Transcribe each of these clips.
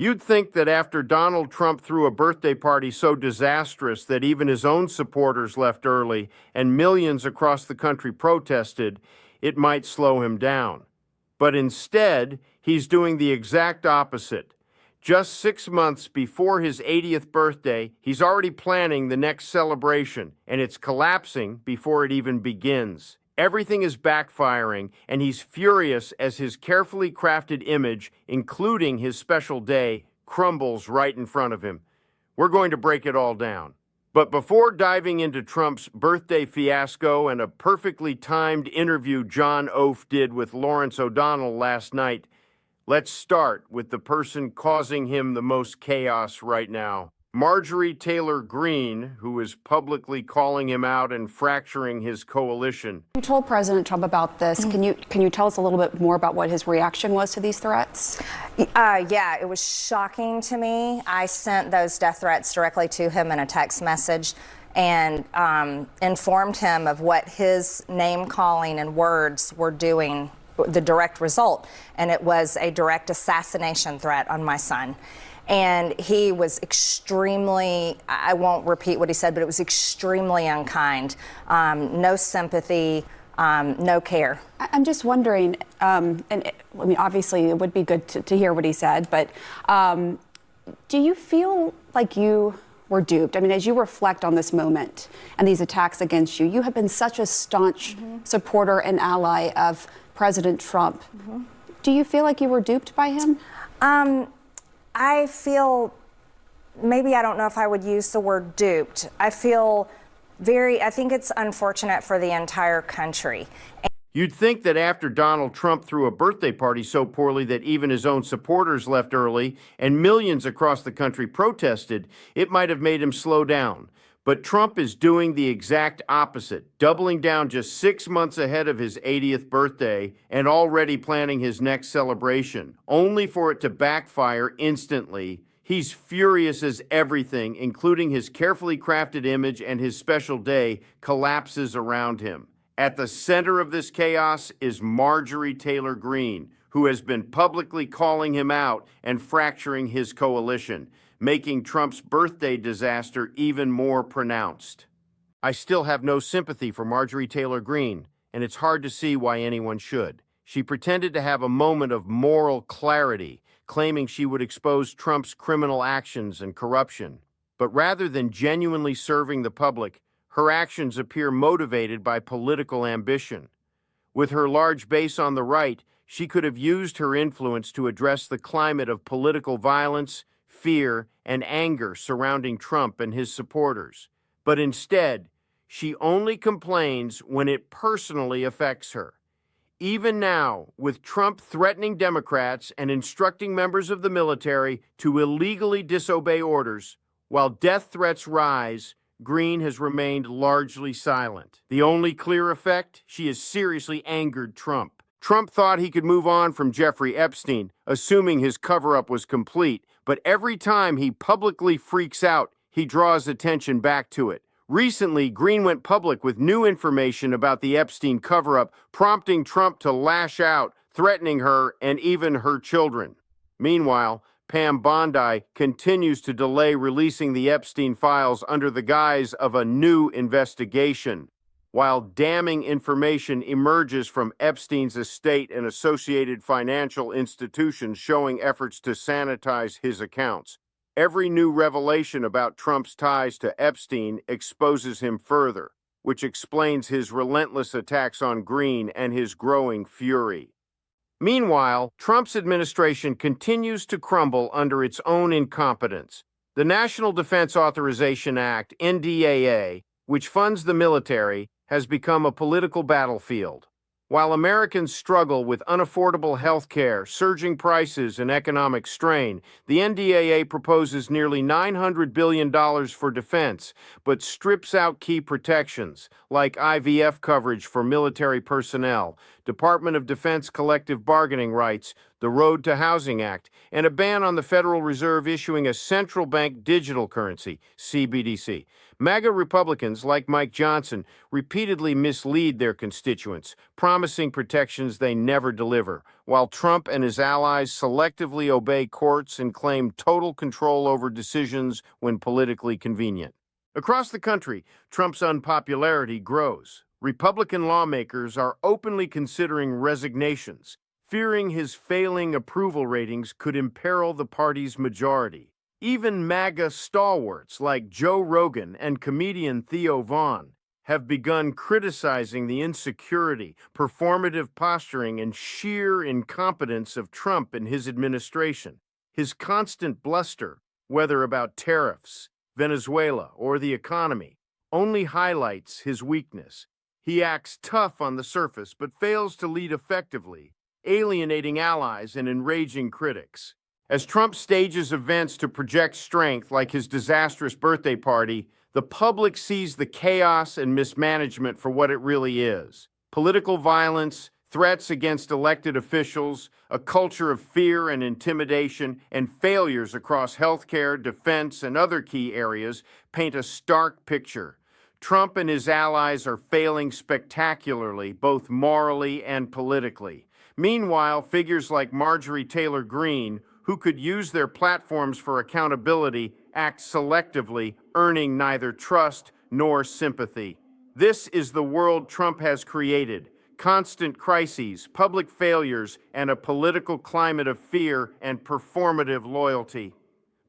You'd think that after Donald Trump threw a birthday party so disastrous that even his own supporters left early and millions across the country protested, it might slow him down. But instead, he's doing the exact opposite. Just 6 months before his 80th birthday, he's already planning the next celebration, and it's collapsing before it even begins. Everything is backfiring, and he's furious as his carefully crafted image, including his special day, crumbles right in front of him. We're going to break it all down. But before diving into Trump's birthday fiasco and a perfectly timed interview John Ossoff did with Lawrence O'Donnell last night, let's start with the person causing him the most chaos right now. Marjorie Taylor Greene, who is publicly calling him out and fracturing his coalition. You told President Trump about this. Can you tell us a little bit more about what his reaction was to these threats? Yeah, it was shocking to me. I sent those death threats directly to him in a text message and informed him of what his name calling and words were doing, the direct result, and it was a direct assassination threat on my son. And he was extremely, I won't repeat what he said, but it was extremely unkind. No sympathy, no care. I'm just wondering, obviously it would be good to hear what he said, but do you feel like you were duped? I mean, as you reflect on this moment and these attacks against you, you have been such a staunch supporter and ally of President Trump. Do you feel like you were duped by him? I feel, maybe I don't know if I would use the word duped. I think it's unfortunate for the entire country. You'd think that after Donald Trump threw a birthday party so poorly that even his own supporters left early and millions across the country protested, it might have made him slow down. But Trump is doing the exact opposite, doubling down just 6 months ahead of his 80th birthday and already planning his next celebration, only for it to backfire instantly. He's furious as everything, including his carefully crafted image and his special day, collapses around him. At the center of this chaos is Marjorie Taylor Greene, who has been publicly calling him out and fracturing his coalition, making Trump's birthday disaster even more pronounced. I still have no sympathy for Marjorie Taylor Greene, and it's hard to see why anyone should. She pretended to have a moment of moral clarity, claiming she would expose Trump's criminal actions and corruption. But rather than genuinely serving the public, her actions appear motivated by political ambition. With her large base on the right, she could have used her influence to address the climate of political violence, fear, and anger surrounding Trump and his supporters. But instead, she only complains when it personally affects her. Even now, with Trump threatening Democrats and instructing members of the military to illegally disobey orders, while death threats rise, Greene has remained largely silent. The only clear effect? She has seriously angered Trump. Trump thought he could move on from Jeffrey Epstein, assuming his cover-up was complete, but every time he publicly freaks out, he draws attention back to it. Recently, Greene went public with new information about the Epstein cover-up, prompting Trump to lash out, threatening her and even her children. Meanwhile, Pam Bondi continues to delay releasing the Epstein files under the guise of a new investigation, while damning information emerges from Epstein's estate and associated financial institutions showing efforts to sanitize his accounts. Every new revelation about Trump's ties to Epstein exposes him further, which explains his relentless attacks on Greene and his growing fury. Meanwhile, Trump's administration continues to crumble under its own incompetence. The National Defense Authorization Act, NDAA, which funds the military, has become a political battlefield. While Americans struggle with unaffordable health care, surging prices, and economic strain, the NDAA proposes nearly $900 billion for defense, but strips out key protections, like IVF coverage for military personnel, Department of Defense collective bargaining rights, the Road to Housing Act, and a ban on the Federal Reserve issuing a central bank digital currency, CBDC. MAGA Republicans, like Mike Johnson, repeatedly mislead their constituents, promising protections they never deliver, while Trump and his allies selectively obey courts and claim total control over decisions when politically convenient. Across the country, Trump's unpopularity grows. Republican lawmakers are openly considering resignations, fearing his failing approval ratings could imperil the party's majority. Even MAGA stalwarts like Joe Rogan and comedian Theo Vaughn have begun criticizing the insecurity, performative posturing, and sheer incompetence of Trump and his administration. His constant bluster, whether about tariffs, Venezuela, or the economy, only highlights his weakness. He acts tough on the surface, but fails to lead effectively, alienating allies and enraging critics. As Trump stages events to project strength, like his disastrous birthday party, the public sees the chaos and mismanagement for what it really is: political violence, threats against elected officials, a culture of fear and intimidation, and failures across healthcare, defense, and other key areas paint a stark picture. Trump and his allies are failing spectacularly, both morally and politically. Meanwhile, figures like Marjorie Taylor Greene, who could use their platforms for accountability, act selectively, earning neither trust nor sympathy. This is the world Trump has created: constant crises, public failures, and a political climate of fear and performative loyalty.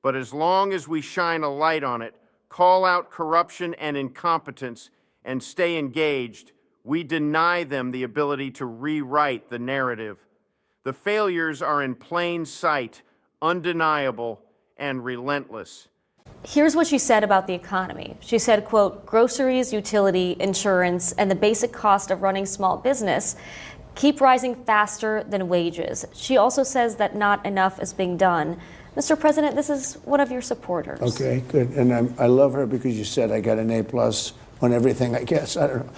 But as long as we shine a light on it, call out corruption and incompetence, and stay engaged, we deny them the ability to rewrite the narrative. The failures are in plain sight, undeniable, and relentless. Here's what she said about the economy. She said, quote, groceries, utility, insurance, and the basic cost of running small business keep rising faster than wages. She also says that not enough is being done. Mr. President, this is one of your supporters. Okay, good. And I love her because you said I got an A+ on everything, I guess. I don't know.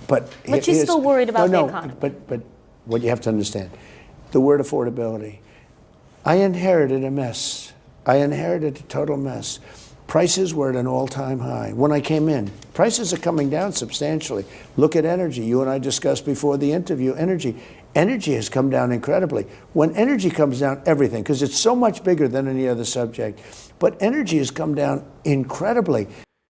But she's still worried about the economy. But what you have to understand, the word affordability. I inherited a mess. I inherited a total mess. Prices were at an all-time high when I came in. Prices are coming down substantially. Look at energy. You and I discussed before the interview energy. Energy has come down incredibly. When energy comes down, everything, because it's so much bigger than any other subject, but energy has come down incredibly.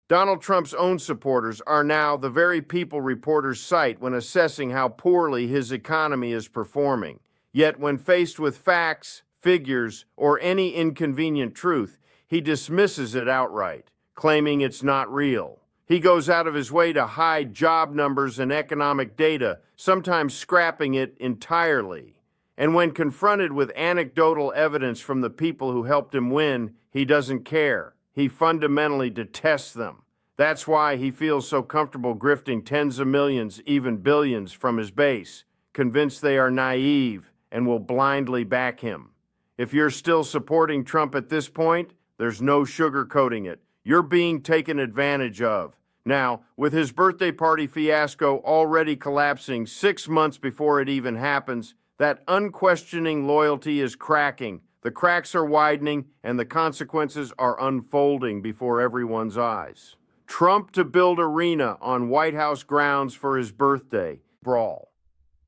Donald Trump's own supporters are now the very people reporters cite when assessing how poorly his economy is performing. Yet when faced with facts, figures, or any inconvenient truth, he dismisses it outright, claiming it's not real. He goes out of his way to hide job numbers and economic data, sometimes scrapping it entirely. And when confronted with anecdotal evidence from the people who helped him win, he doesn't care. He fundamentally detests them. That's why he feels so comfortable grifting tens of millions, even billions, from his base, convinced they are naive and will blindly back him. If you're still supporting Trump at this point, there's no sugarcoating it. You're being taken advantage of. Now, with his birthday party fiasco already collapsing 6 months before it even happens, that unquestioning loyalty is cracking. The cracks are widening, and the consequences are unfolding before everyone's eyes. Trump to build arena on White House grounds for his birthday brawl.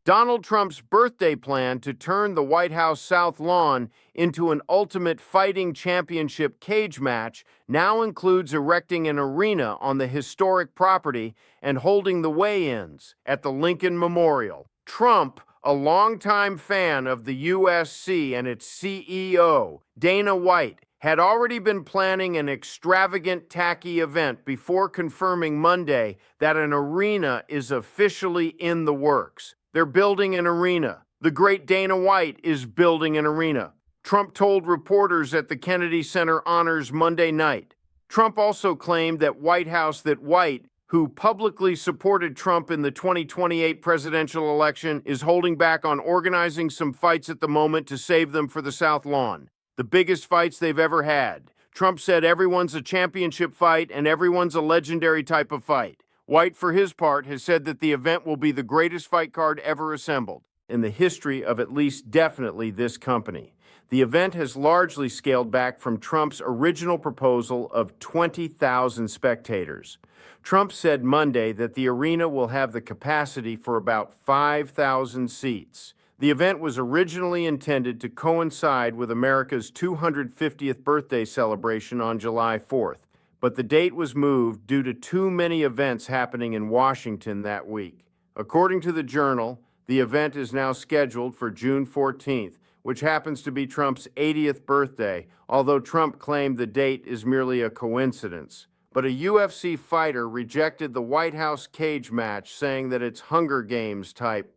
Donald Trump's birthday plan to turn the White House South Lawn into an ultimate fighting championship cage match now includes erecting an arena on the historic property and holding the weigh-ins at the Lincoln Memorial. Trump, a longtime fan of the USC and its CEO, Dana White, had already been planning an extravagant, tacky event before confirming Monday that an arena is officially in the works. They're building an arena. The great Dana White is building an arena. Trump told reporters at the Kennedy Center Honors Monday night. Trump also claimed that White, who publicly supported Trump in the 2028 presidential election, is holding back on organizing some fights at the moment to save them for the South Lawn. The biggest fights they've ever had. Trump said everyone's a championship fight and everyone's a legendary type of fight. White, for his part, has said that the event will be the greatest fight card ever assembled. in the history of at least definitely this company. The event has largely scaled back from Trump's original proposal of 20,000 spectators. Trump said Monday that the arena will have the capacity for about 5,000 seats. The event was originally intended to coincide with America's 250th birthday celebration on July 4th, but the date was moved due to too many events happening in Washington that week. According to the Journal, the event is now scheduled for June 14th, which happens to be Trump's 80th birthday, although Trump claimed the date is merely a coincidence. But a UFC fighter rejected the White House cage match, saying that it's Hunger Games type.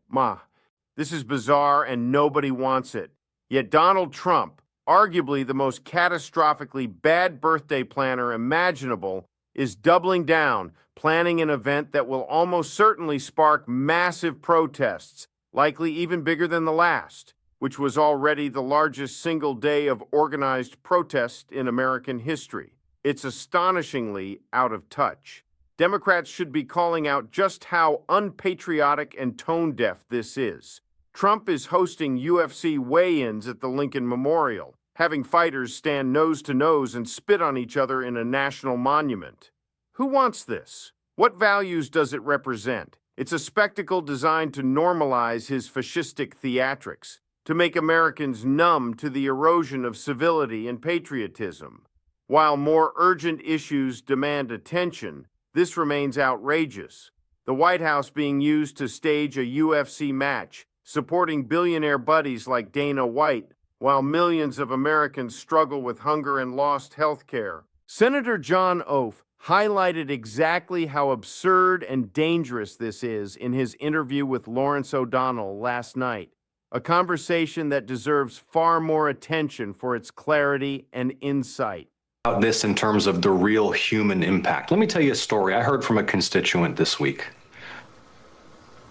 This is bizarre and nobody wants it. Yet Donald Trump, arguably the most catastrophically bad birthday planner imaginable, is doubling down, planning an event that will almost certainly spark massive protests, likely even bigger than the last, which was already the largest single day of organized protest in American history. It's astonishingly out of touch. Democrats should be calling out just how unpatriotic and tone-deaf this is. Trump is hosting UFC weigh-ins at the Lincoln Memorial, having fighters stand nose to nose and spit on each other in a national monument. Who wants this? What values does it represent? It's a spectacle designed to normalize his fascistic theatrics, to make Americans numb to the erosion of civility and patriotism. While more urgent issues demand attention, this remains outrageous. The White House being used to stage a UFC match, supporting billionaire buddies like Dana White, while millions of Americans struggle with hunger and lost health care. Senator John Ossoff highlighted exactly how absurd and dangerous this is in his interview with Lawrence O'Donnell last night, a conversation that deserves far more attention for its clarity and insight. About this in terms of the real human impact. Let me tell you a story I heard from a constituent this week.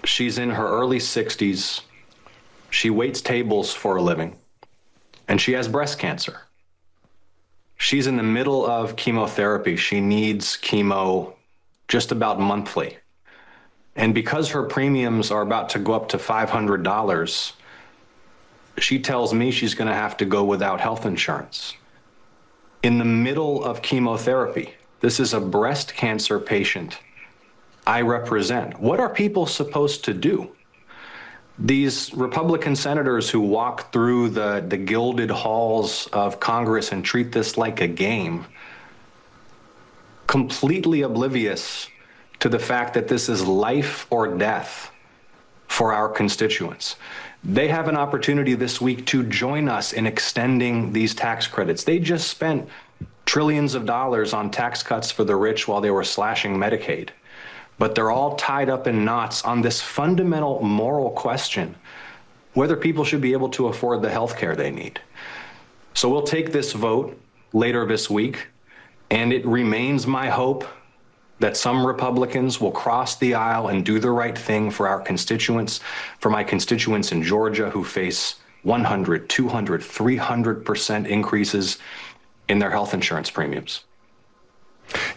She's in her early 60s. She waits tables for a living, and she has breast cancer. She's in the middle of chemotherapy. She needs chemo just about monthly. And because her premiums are about to go up to $500, she tells me she's going to have to go without health insurance. In the middle of chemotherapy, this is a breast cancer patient I represent. What are people supposed to do? These Republican senators who walk through the gilded halls of Congress and treat this like a game, completely oblivious to the fact that this is life or death for our constituents. They have an opportunity this week to join us in extending these tax credits. They just spent trillions of dollars on tax cuts for the rich while they were slashing Medicaid. But they're all tied up in knots on this fundamental moral question, whether people should be able to afford the health care they need. So we'll take this vote later this week, and it remains my hope that some Republicans will cross the aisle and do the right thing for our constituents, for my constituents in Georgia who face 100, 200, 300% increases in their health insurance premiums.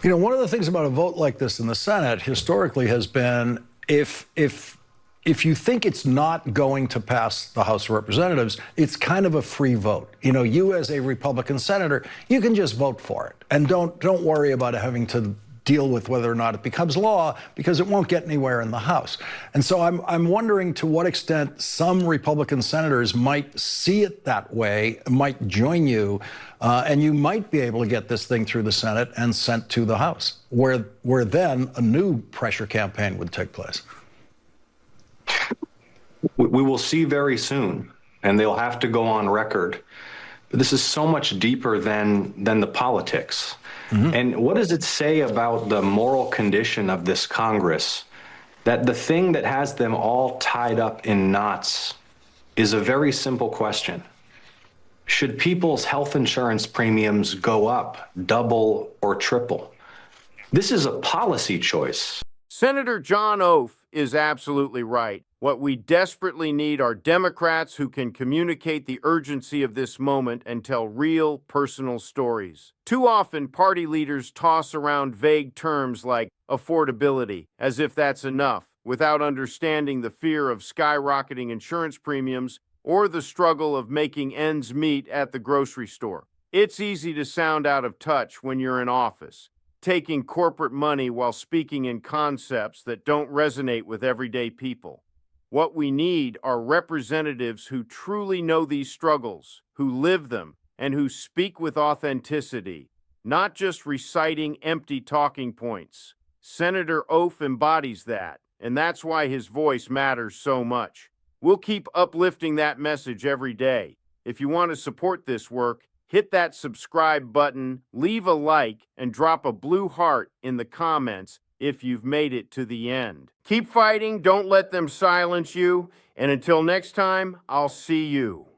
You know, one of the things about a vote like this in the Senate historically has been if you think it's not going to pass the House of Representatives, it's kind of a free vote. You know, you as a Republican senator, you can just vote for it and don't worry about having to deal with whether or not it becomes law, because it won't get anywhere in the House. And so I'm wondering to what extent some Republican senators might see it that way, might join you, and you might be able to get this thing through the Senate and sent to the House, where then a new pressure campaign would take place. We will see very soon, and they'll have to go on record. But this is so much deeper than the politics. Mm-hmm. And what does it say about the moral condition of this Congress that the thing that has them all tied up in knots is a very simple question? Should people's health insurance premiums go up, double, or triple? This is a policy choice. Senator John Ossoff is absolutely right. What we desperately need are Democrats who can communicate the urgency of this moment and tell real, personal stories. Too often, party leaders toss around vague terms like affordability, as if that's enough, without understanding the fear of skyrocketing insurance premiums or the struggle of making ends meet at the grocery store. It's easy to sound out of touch when you're in office, taking corporate money while speaking in concepts that don't resonate with everyday people. What we need are representatives who truly know these struggles, who live them, and who speak with authenticity, not just reciting empty talking points. Senator Ossoff embodies that, and that's why his voice matters so much. We'll keep uplifting that message every day. If you want to support this work, hit that subscribe button, leave a like, and drop a blue heart in the comments if you've made it to the end. Keep fighting, don't let them silence you, and until next time, I'll see you.